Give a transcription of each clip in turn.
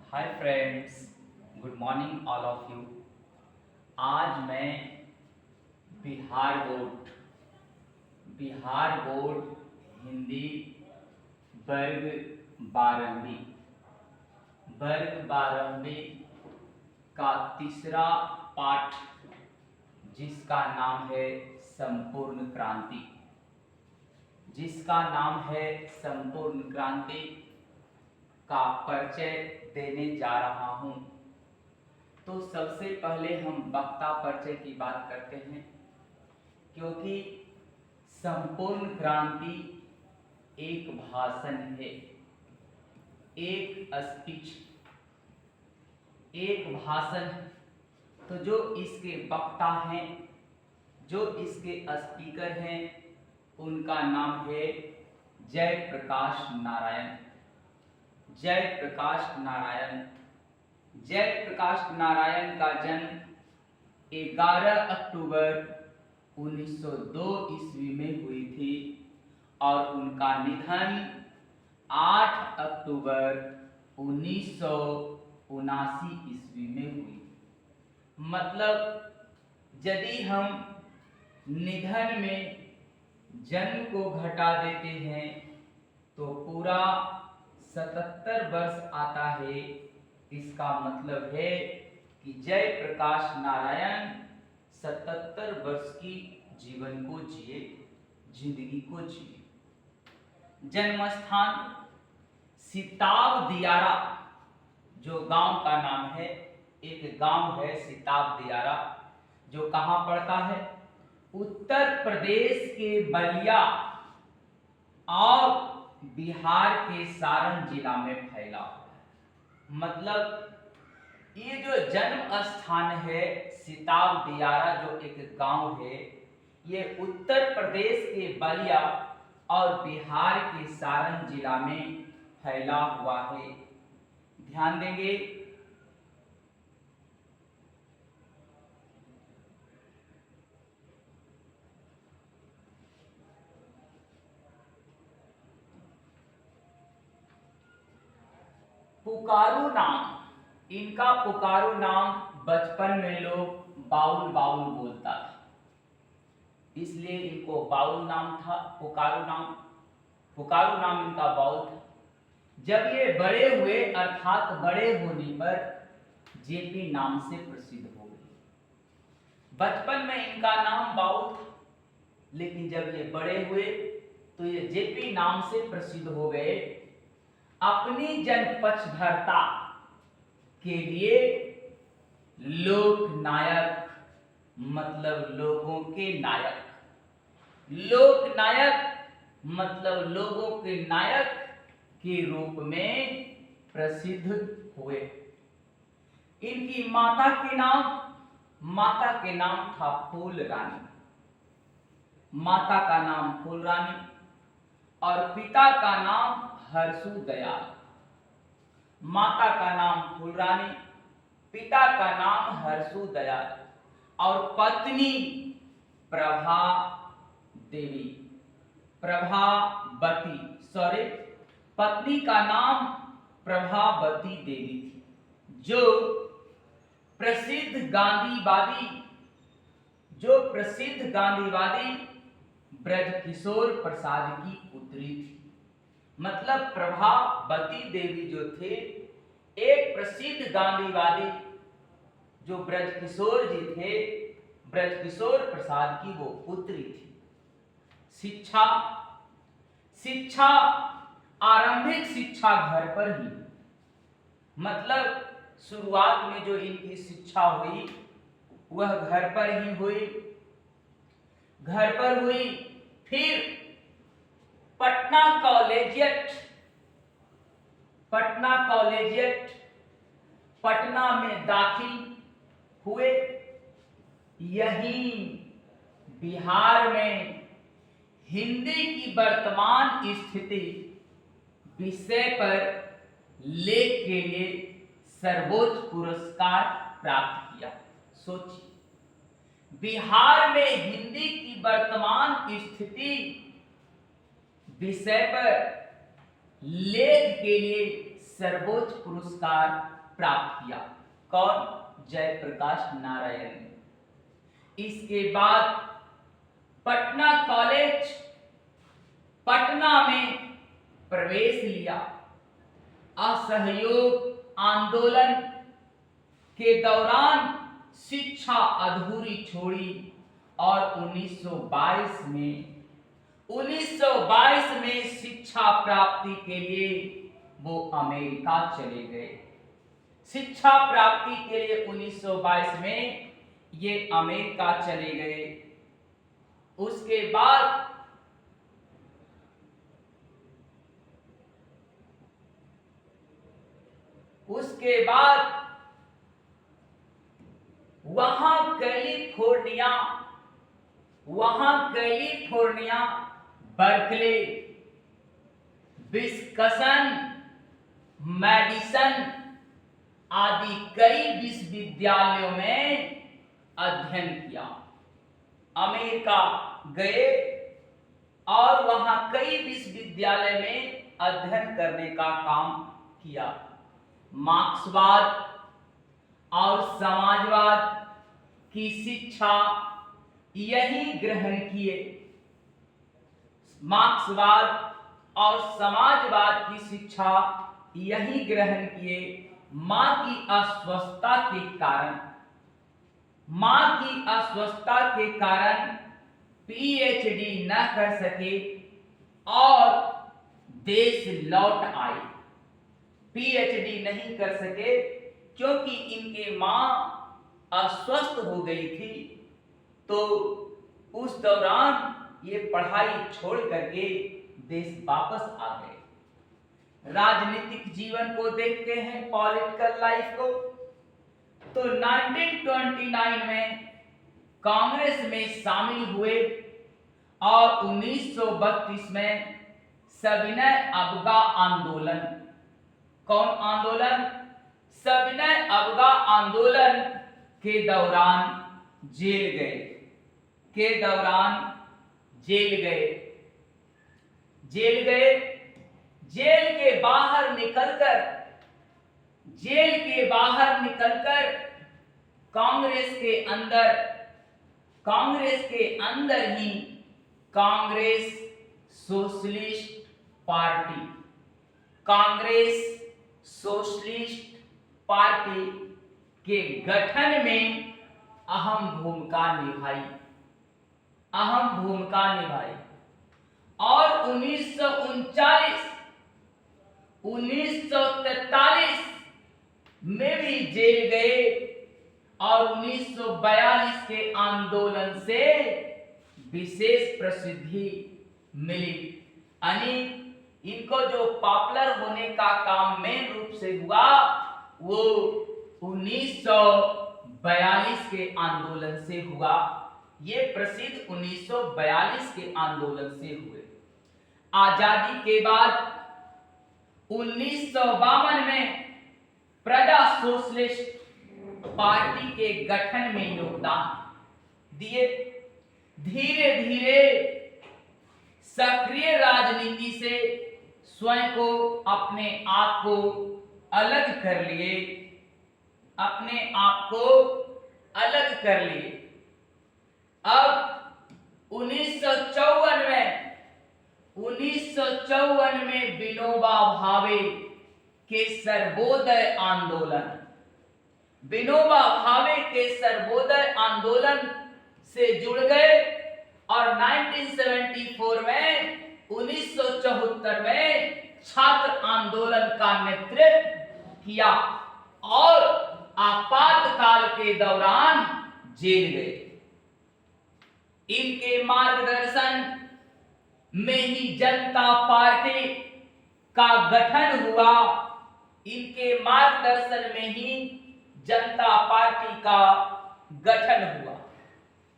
Hi friends, good morning all of you. आज मैं Bihar board Bihar board Hindi वर्ग 12वीं का तीसरा पाठ, जिसका नाम है संपूर्ण क्रांति का परिचय देने जा रहा हूं। तो सबसे पहले हम वक्ता परिचय की बात करते हैं, क्योंकि संपूर्ण क्रांति एक भाषण है, एक स्पीच, एक भाषण है। तो जो इसके वक्ता हैं, जो इसके स्पीकर हैं, उनका नाम है जयप्रकाश नारायण। जयप्रकाश नारायण का जन्म 11 अक्टूबर 1902 ईस्वी में हुई थी और उनका निधन 8 अक्टूबर 1979 ईस्वी में हुई। मतलब यदि हम निधन में जन्म को घटा देते हैं तो पूरा 77 वर्ष आता है। इसका मतलब है कि जयप्रकाश नारायण 77 वर्ष की जिंदगी को जिए। जन्म स्थान सिताब दियारा, जो गांव का नाम है, एक गांव है सिताब दियारा, जो कहां पड़ता है? उत्तर प्रदेश के बलिया और बिहार के सारण जिला में फैला हुआ है। मतलब ये जो जन्म स्थान है सिताब दियारा, जो एक गांव है, ये उत्तर प्रदेश के बलिया और बिहार के सारण जिला में फैला हुआ है। ध्यान देंगे। पुकारू नाम, इनका पुकारू नाम बचपन में लोग बाउल बाउल बोलता था, इसलिए इनको बाउल नाम था। पुकारू नाम इनका बाउल था। जब ये बड़े हुए, अर्थात बड़े होने पर जेपी नाम से प्रसिद्ध हो गए। बचपन में इनका नाम बाउल था, लेकिन जब ये बड़े हुए तो ये जेपी नाम से प्रसिद्ध हो गए। अपनी जनपक्षधरता के लिए लोक नायक, मतलब लोगों के नायक, लोक नायक मतलब लोगों के नायक के रूप में प्रसिद्ध हुए। इनकी माता के नाम था फूल रानी, माता का नाम फूल रानी, और पिता का नाम हरसू दयाल। माता का नाम फूल रानी, पिता का नाम हरसू दयाल, और पत्नी पत्नी का नाम प्रभावती देवी थी, जो प्रसिद्ध गांधीवादी ब्रजकिशोर प्रसाद की पुत्री थी। मतलब प्रभावती देवी जो थे, एक प्रसिद्ध गांधीवादी जो ब्रजकिशोर जी थे, ब्रजकिशोर प्रसाद की वो पुत्री थी। शिक्षा आरंभिक शिक्षा घर पर ही, मतलब शुरुआत में जो इनकी शिक्षा हुई वह घर पर ही हुई। फिर पटना कॉलेजिएट पटना में दाखिल हुए। यहीं बिहार में हिंदी की वर्तमान स्थिति विषय पर लेख के लिए सर्वोच्च पुरस्कार प्राप्त किया। सोचिए, बिहार में हिंदी की वर्तमान स्थिति विषय पर लेख के लिए सर्वोच्च पुरस्कार प्राप्त किया। कौन? जयप्रकाश नारायण ने। इसके बाद पटना कॉलेज पटना में प्रवेश लिया। असहयोग आंदोलन के दौरान शिक्षा अधूरी छोड़ी और 1922 में शिक्षा प्राप्ति के लिए वो अमेरिका चले गए। शिक्षा प्राप्ति के लिए 1922 में ये अमेरिका चले गए। उसके बाद वहां कैलिफोर्निया, बर्कले, विस्कसन, मैडिसन आदि कई विश्वविद्यालयों में अध्ययन किया। अमेरिका गए और वहां कई विश्वविद्यालय में अध्ययन करने का काम किया। मार्क्सवाद और समाजवाद की शिक्षा यही ग्रहण किए। मार्क्सवाद और समाजवाद की शिक्षा यही ग्रहण किए। मां की अस्वस्थता के कारण पीएचडी न कर सके और देश लौट आए। पीएचडी नहीं कर सके क्योंकि इनके मां अस्वस्थ हो गई थी, तो उस दौरान ये पढ़ाई छोड़ करके देश वापस आ गए। राजनीतिक जीवन को देखते हैं, पॉलिटिकल लाइफ को, तो 1929 में कांग्रेस में शामिल हुए और 1932 में सविनय अवज्ञा आंदोलन। कौन आंदोलन? सविनय अवज्ञा आंदोलन के दौरान जेल गए। जेल के बाहर निकलकर कांग्रेस के अंदर ही कांग्रेस सोशलिस्ट पार्टी के गठन में अहम भूमिका निभाई और 1943 में भी जेल गए और 1942 के आंदोलन से विशेष प्रसिद्धि मिली। यानी इनको जो पॉपुलर होने का काम मेन रूप से हुआ वो 1942 के आंदोलन से हुआ। ये प्रसिद्ध 1942 के आंदोलन से हुए। आजादी के बाद 1952 में प्रजा सोशलिस्ट पार्टी के गठन में योगदान दिए। धीरे धीरे सक्रिय राजनीति से स्वयं को अपने आप को अलग कर लिए। अब 1954 में विनोबा भावे के सर्वोदय आंदोलन से जुड़ गए और 1974 में छात्र आंदोलन का नेतृत्व किया और आपातकाल के दौरान जेल गए। इनके मार्गदर्शन में ही जनता पार्टी का गठन हुआ।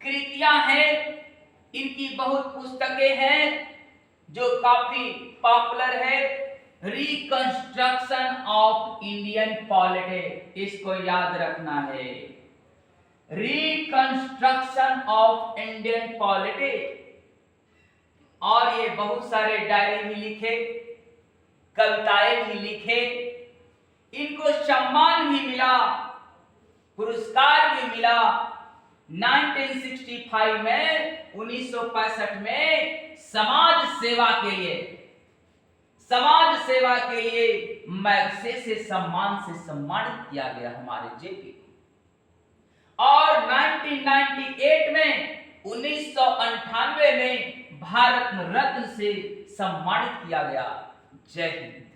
कृतियां हैं, इनकी बहुत पुस्तकें हैं जो काफी पॉपुलर है। रिकंस्ट्रक्शन ऑफ इंडियन पॉलिटिक्स, इसको याद रखना है। Reconstruction of Indian politics. और ये बहुत सारे डायरी भी लिखे, कविताएं भी लिखे इनको सम्मान भी मिला, पुरस्कार भी मिला। 1965 में 1965 में समाज सेवा के लिए मैग्सेसे सम्मान से सम्मानित किया गया हमारे जेपी को। और 1998 में 1998 में भारत रत्न से सम्मानित किया गया। जय हिंद।